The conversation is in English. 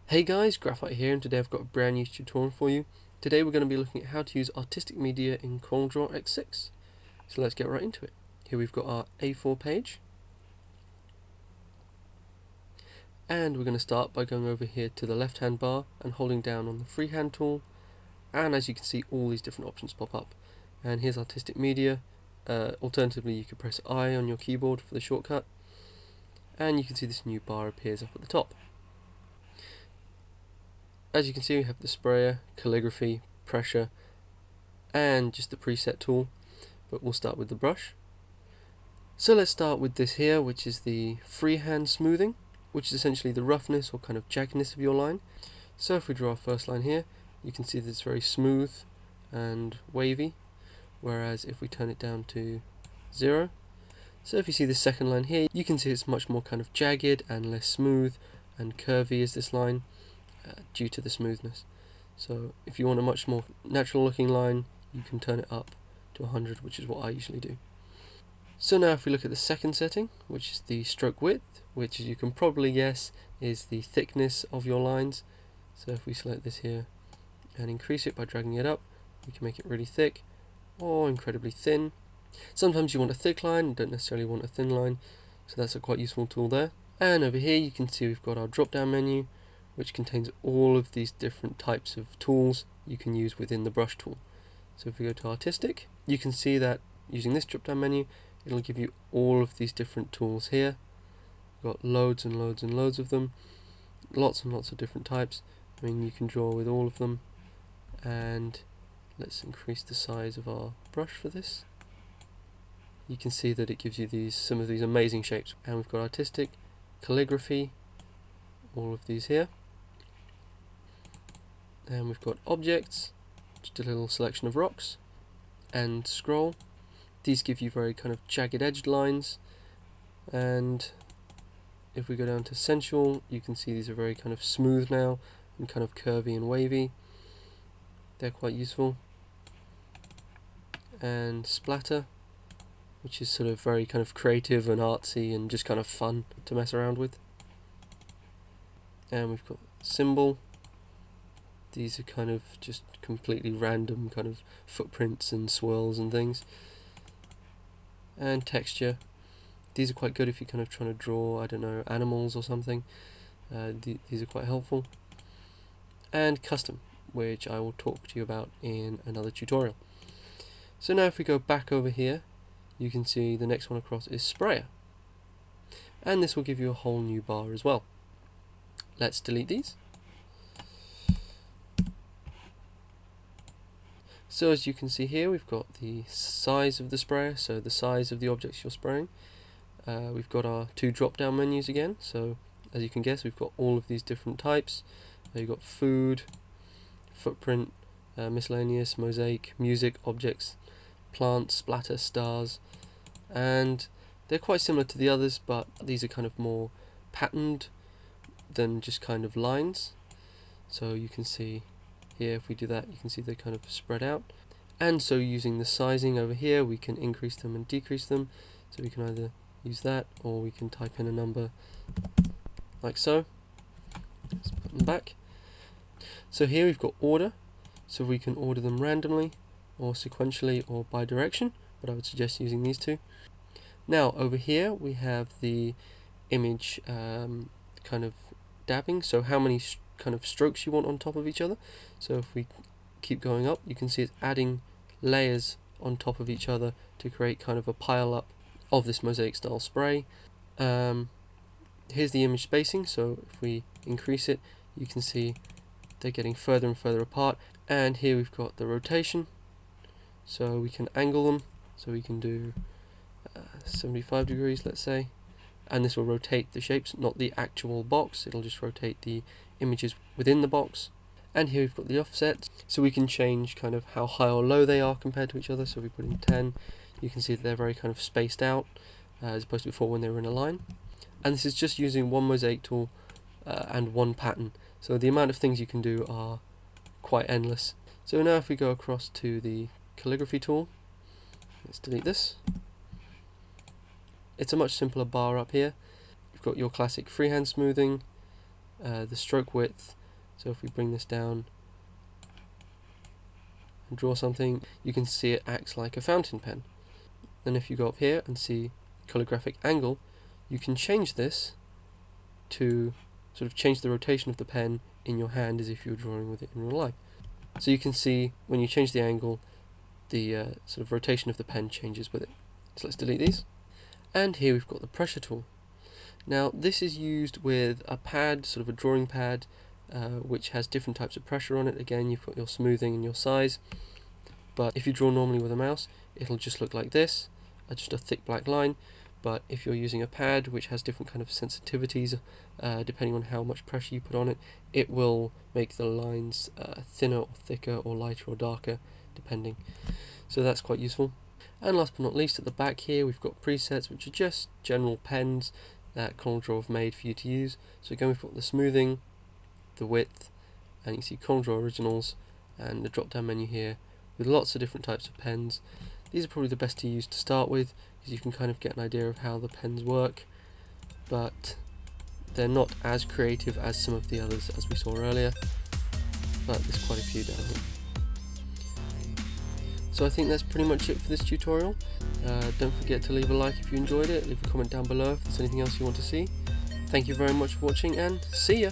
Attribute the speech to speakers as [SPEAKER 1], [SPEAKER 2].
[SPEAKER 1] Hey guys, Graphite here, and today I've got a brand new tutorial for you. Today we're going to be looking at how to use artistic media in Corel Draw X6. So let's get right into it. Here we've got our A4 page. And we're going to start by going over here to the left hand bar and holding down on the freehand tool. And as you can see, all these different options pop up. And here's artistic media. Alternatively, you could press I on your keyboard for the shortcut. And you can see this new bar appears up at the top. As you can see, we have the sprayer, calligraphy, pressure, and just the preset tool, but we'll start with the brush. So let's start with this here, which is the freehand smoothing, which is essentially the roughness or kind of jaggedness of your line. So if we draw our first line here, you can see that it's very smooth and wavy, whereas if we turn it down to 0, so if you see the second line here, you can see it's much more kind of jagged and less smooth and curvy as this line. Due to the smoothness. So if you want a much more natural looking line, you can turn it up to 100, which is what I usually do. So now if we look at the second setting, which is the stroke width, which as you can probably guess is the thickness of your lines. So if we select this here and increase it by dragging it up, we can make it really thick or incredibly thin. Sometimes you want a thick line and don't necessarily want a thin line, so that's a quite useful tool there. And over here you can see we've got our drop down menu, which contains all of these different types of tools you can use within the brush tool. So if we go to artistic, you can see that using this drop down menu, it'll give you all of these different tools here. We've got loads and loads and loads of them, lots and lots of different types. I mean, you can draw with all of them, and let's increase the size of our brush for this. You can see that it gives you some of these amazing shapes. And we've got artistic, calligraphy, all of these here. And we've got objects, just a little selection of rocks, and scroll. These give you very kind of jagged edged lines. And if we go down to sensual, you can see these are very kind of smooth now and kind of curvy and wavy. They're quite useful. And splatter, which is sort of very kind of creative and artsy and just kind of fun to mess around with. And we've got symbol. These are kind of just completely random kind of footprints and swirls and things. And texture. These are quite good if you're kind of trying to draw, I don't know, animals or something. These are quite helpful. And custom, which I will talk to you about in another tutorial. So now if we go back over here, you can see the next one across is sprayer. And this will give you a whole new bar as well. Let's delete these. So as you can see here, we've got the size of the sprayer, so the size of the objects you're spraying. We've got our two drop down menus again, so as you can guess, we've got all of these different types. You've got food, footprint, miscellaneous, mosaic, music, objects, plants, splatter, stars, and they're quite similar to the others, but these are kind of more patterned than just kind of lines. So you can see here, if we do that, you can see they're kind of spread out. And so using the sizing over here, we can increase them and decrease them. So we can either use that, or we can type in a number like so. Let's put them back. So here we've got order, so we can order them randomly or sequentially or by direction, but I would suggest using these two. Now over here we have the image kind of dabbing, so how many kind of strokes you want on top of each other. So if we keep going up, you can see it's adding layers on top of each other to create kind of a pile up of this mosaic style spray. Here's the image spacing, so if we increase it, you can see they're getting further and further apart. And here we've got the rotation, so we can angle them, so we can do 75 degrees, let's say, and this will rotate the shapes, not the actual box, it'll just rotate the images within the box. And here we've got the offset, so we can change kind of how high or low they are compared to each other. So if we put in 10, you can see that they're very kind of spaced out as opposed to before when they were in a line. And this is just using one mosaic tool and one pattern, so the amount of things you can do are quite endless. So now if we go across to the calligraphy tool, let's delete this. It's a much simpler bar up here. You've got your classic freehand smoothing, the stroke width, So if we bring this down and draw something, you can see it acts like a fountain pen. Then if you go up here and see calligraphic angle, you can change this to sort of change the rotation of the pen in your hand as if you were drawing with it in real life. So you can see when you change the angle, the sort of rotation of the pen changes with it. So let's delete these. And here we've got the pressure tool. Now this is used with a pad, sort of a drawing pad, which has different types of pressure on it. Again, you've got your smoothing and your size. But if you draw normally with a mouse, it'll just look like this, just a thick black line. But if you're using a pad which has different kind of sensitivities, depending on how much pressure you put on it, it will make the lines thinner or thicker or lighter or darker, depending. So that's quite useful. And last but not least, at the back here we've got presets, which are just general pens that Corel Draw have made for you to use. So again, we've got the smoothing, the width, and you can see Corel Draw Originals and the drop down menu here with lots of different types of pens. These are probably the best to use to start with, because you can kind of get an idea of how the pens work, but they're not as creative as some of the others as we saw earlier, but there's quite a few down here. So I think that's pretty much it for this tutorial. Don't forget to leave a like if you enjoyed it, leave a comment down below if there's anything else you want to see. Thank you very much for watching, and see ya!